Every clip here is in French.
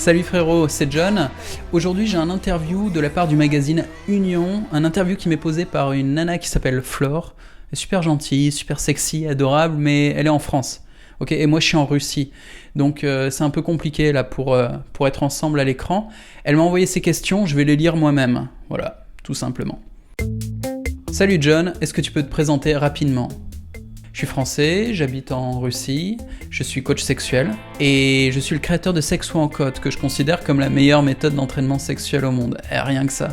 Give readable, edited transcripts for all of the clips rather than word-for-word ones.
Salut frérot, c'est John. Aujourd'hui j'ai un interview de la part du magazine Union, un interview qui m'est posé par une nana qui s'appelle Flore. Elle est super gentille, super sexy, adorable, mais elle est en France. Ok, et moi je suis en Russie, donc c'est un peu compliqué là pour être ensemble à l'écran. Elle m'a envoyé ses questions, je vais les lire moi-même. Voilà, tout simplement. Salut John, est-ce que tu peux te présenter rapidement ? Je suis français, j'habite en Russie, je suis coach sexuel et je suis le créateur de Sex ou en Code que je considère comme la meilleure méthode d'entraînement sexuel au monde. Rien que ça.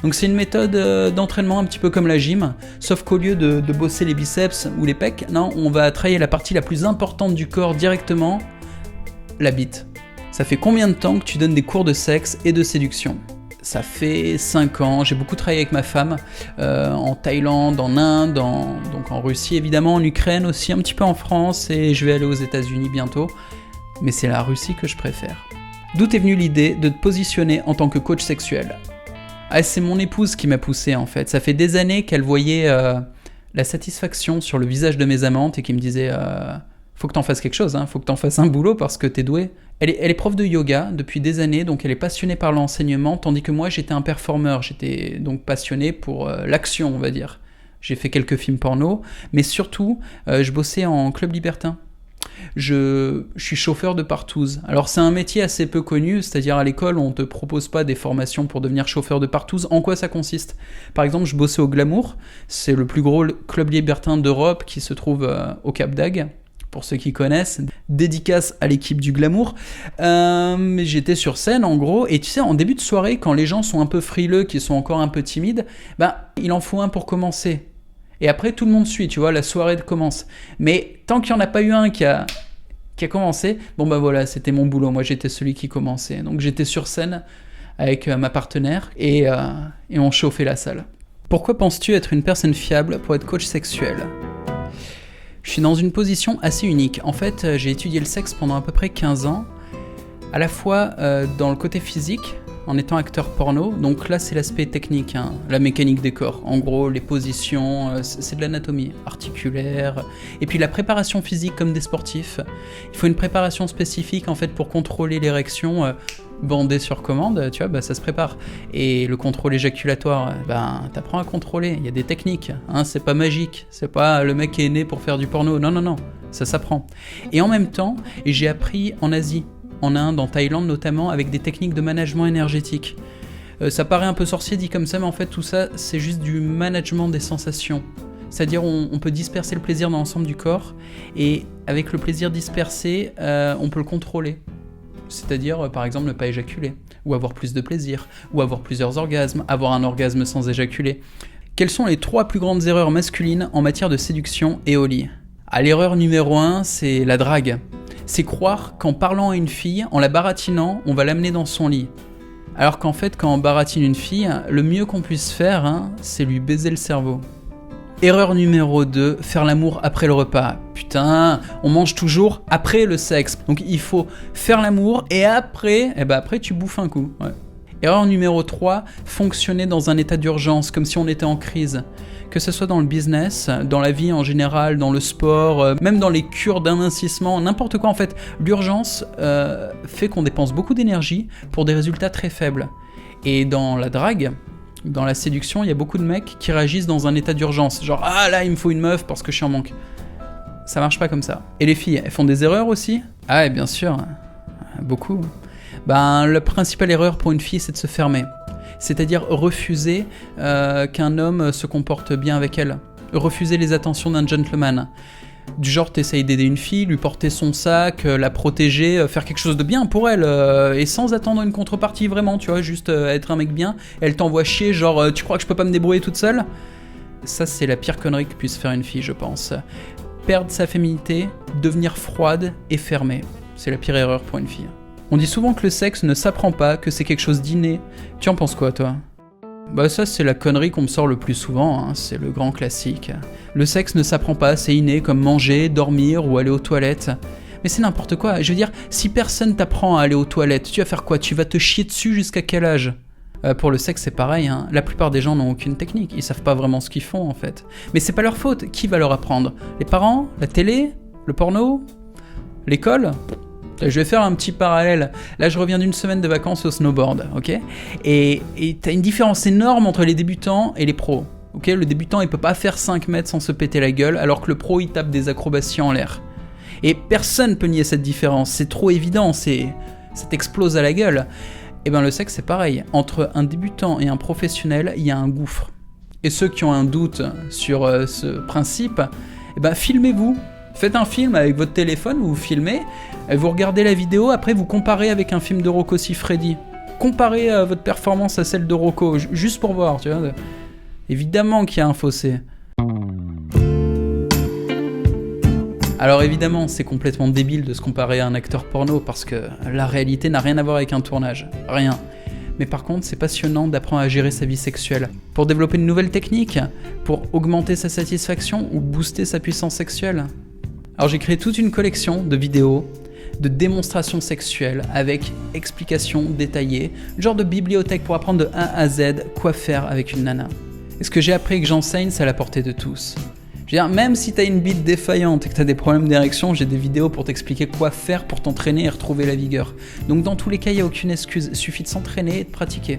Donc c'est une méthode d'entraînement un petit peu comme la gym, sauf qu'au lieu de bosser les biceps ou les pecs, non, on va travailler la partie la plus importante du corps directement, la bite. Ça fait combien de temps que tu donnes des cours de sexe et de séduction ? Ça fait 5 ans, j'ai beaucoup travaillé avec ma femme, en Thaïlande, en Inde, donc en Russie évidemment, en Ukraine aussi, un petit peu en France, et je vais aller aux États-Unis bientôt, mais c'est la Russie que je préfère. D'où est venue l'idée de te positionner en tant que coach sexuel ? Ah, c'est mon épouse qui m'a poussé en fait, ça fait des années qu'elle voyait la satisfaction sur le visage de mes amantes et qui me disait faut que t'en fasses quelque chose, faut que t'en fasses un boulot parce que t'es doué. Elle est prof de yoga depuis des années, donc elle est passionnée par l'enseignement, tandis que moi j'étais un performeur, j'étais donc passionné pour l'action, on va dire. J'ai fait quelques films porno, mais surtout je bossais en club libertin. Je suis chauffeur de partouze. Alors c'est un métier assez peu connu, c'est-à-dire à l'école on te propose pas des formations pour devenir chauffeur de partouze. En quoi ça consiste ? Par exemple, je bossais au Glamour, c'est le plus gros club libertin d'Europe qui se trouve au Cap d'Agde. Pour ceux qui connaissent, dédicace à l'équipe du Glamour. J'étais sur scène en gros, et tu sais, en début de soirée, quand les gens sont un peu frileux, qui sont encore un peu timides, il en faut un pour commencer. Et après, tout le monde suit, tu vois, la soirée commence. Mais tant qu'il n'y en a pas eu un qui a commencé, voilà, c'était mon boulot, moi j'étais celui qui commençait. Donc j'étais sur scène avec ma partenaire, et on chauffait la salle. Pourquoi penses-tu être une personne fiable pour être coach sexuel ? Je suis dans une position assez unique. En fait, j'ai étudié le sexe pendant à peu près 15 ans, à la fois dans le côté physique, en étant acteur porno, donc là c'est l'aspect technique, la mécanique des corps. En gros, les positions, c'est de l'anatomie articulaire, et puis la préparation physique comme des sportifs. Il faut une préparation spécifique en fait pour contrôler l'érection, bandé sur commande, tu vois, ça se prépare. Et le contrôle éjaculatoire, t'apprends à contrôler, il y a des techniques, c'est pas magique, c'est pas le mec qui est né pour faire du porno, non, ça s'apprend. Et en même temps, j'ai appris en Asie, en Inde, en Thaïlande notamment, avec des techniques de management énergétique. Ça paraît un peu sorcier dit comme ça, mais en fait tout ça, c'est juste du management des sensations. C'est-à-dire on peut disperser le plaisir dans l'ensemble du corps, et avec le plaisir dispersé, on peut le contrôler. C'est-à-dire, par exemple, ne pas éjaculer, ou avoir plus de plaisir, ou avoir plusieurs orgasmes, avoir un orgasme sans éjaculer. Quelles sont les 3 plus grandes erreurs masculines en matière de séduction et au lit ? L'erreur numéro 1, c'est la drague. C'est croire qu'en parlant à une fille, en la baratinant, on va l'amener dans son lit. Alors qu'en fait, quand on baratine une fille, le mieux qu'on puisse faire, c'est lui baiser le cerveau. Erreur numéro 2, faire l'amour après le repas. Putain, on mange toujours après le sexe. Donc il faut faire l'amour et après tu bouffes un coup. Ouais. Erreur numéro 3, fonctionner dans un état d'urgence, comme si on était en crise. Que ce soit dans le business, dans la vie en général, dans le sport, même dans les cures d'amincissement, n'importe quoi en fait. L'urgence fait qu'on dépense beaucoup d'énergie pour des résultats très faibles. Et dans la drague, dans la séduction, il y a beaucoup de mecs qui réagissent dans un état d'urgence. Genre, là, il me faut une meuf parce que je suis en manque. Ça marche pas comme ça. Et les filles, elles font des erreurs aussi ? Ah, et bien sûr, beaucoup. La principale erreur pour une fille, c'est de se fermer. C'est-à-dire refuser qu'un homme se comporte bien avec elle. Refuser les attentions d'un gentleman. Du genre, t'essayes d'aider une fille, lui porter son sac, la protéger, faire quelque chose de bien pour elle, et sans attendre une contrepartie vraiment, tu vois, juste être un mec bien. Elle t'envoie chier, genre, tu crois que je peux pas me débrouiller toute seule ? Ça, c'est la pire connerie que puisse faire une fille, je pense. Perdre sa féminité, devenir froide et fermée. C'est la pire erreur pour une fille. On dit souvent que le sexe ne s'apprend pas, que c'est quelque chose d'inné. Tu en penses quoi, toi ? Ça c'est la connerie qu'on me sort le plus souvent, c'est le grand classique. Le sexe ne s'apprend pas, c'est inné comme manger, dormir ou aller aux toilettes. Mais c'est n'importe quoi, je veux dire, si personne t'apprend à aller aux toilettes, tu vas faire quoi ? Tu vas te chier dessus jusqu'à quel âge ? Pour le sexe c'est pareil, la plupart des gens n'ont aucune technique, ils savent pas vraiment ce qu'ils font en fait. Mais c'est pas leur faute, qui va leur apprendre ? Les parents ? La télé ? Le porno ? L'école ? Je vais faire un petit parallèle. Là, je reviens d'une semaine de vacances au snowboard, ok? Et t'as une différence énorme entre les débutants et les pros. Ok, le débutant, il peut pas faire 5 mètres sans se péter la gueule, alors que le pro, il tape des acrobaties en l'air. Et personne peut nier cette différence, c'est trop évident, ça t'explose à la gueule. Et ben le sexe, c'est pareil. Entre un débutant et un professionnel, il y a un gouffre. Et ceux qui ont un doute sur ce principe, eh ben filmez-vous. Faites un film avec votre téléphone, vous filmez, vous regardez la vidéo, après vous comparez avec un film de Rocco Siffredi. Comparez votre performance à celle de Rocco, juste pour voir, tu vois. Évidemment qu'il y a un fossé. Alors évidemment, c'est complètement débile de se comparer à un acteur porno parce que la réalité n'a rien à voir avec un tournage. Rien. Mais par contre, c'est passionnant d'apprendre à gérer sa vie sexuelle. Pour développer de nouvelles techniques, pour augmenter sa satisfaction ou booster sa puissance sexuelle. Alors j'ai créé toute une collection de vidéos, de démonstrations sexuelles avec explications détaillées, le genre de bibliothèque pour apprendre de A à Z quoi faire avec une nana. Et ce que j'ai appris et que j'enseigne, c'est à la portée de tous. Je veux dire, même si t'as une bite défaillante et que t'as des problèmes d'érection, j'ai des vidéos pour t'expliquer quoi faire pour t'entraîner et retrouver la vigueur. Donc dans tous les cas, il n'y a aucune excuse, il suffit de s'entraîner et de pratiquer.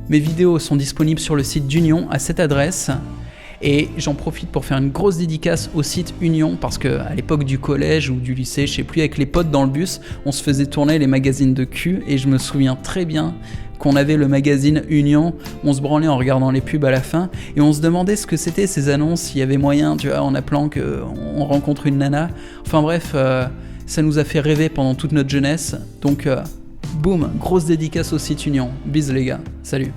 Mes vidéos sont disponibles sur le site d'Union à cette adresse. Et j'en profite pour faire une grosse dédicace au site Union parce qu'à l'époque du collège ou du lycée, je sais plus, avec les potes dans le bus, on se faisait tourner les magazines de cul et je me souviens très bien qu'on avait le magazine Union, on se branlait en regardant les pubs à la fin et on se demandait ce que c'était ces annonces, s'il y avait moyen, tu vois, en appelant qu'on rencontre une nana. Enfin bref, ça nous a fait rêver pendant toute notre jeunesse. Donc, boum, grosse dédicace au site Union. Bis les gars, salut.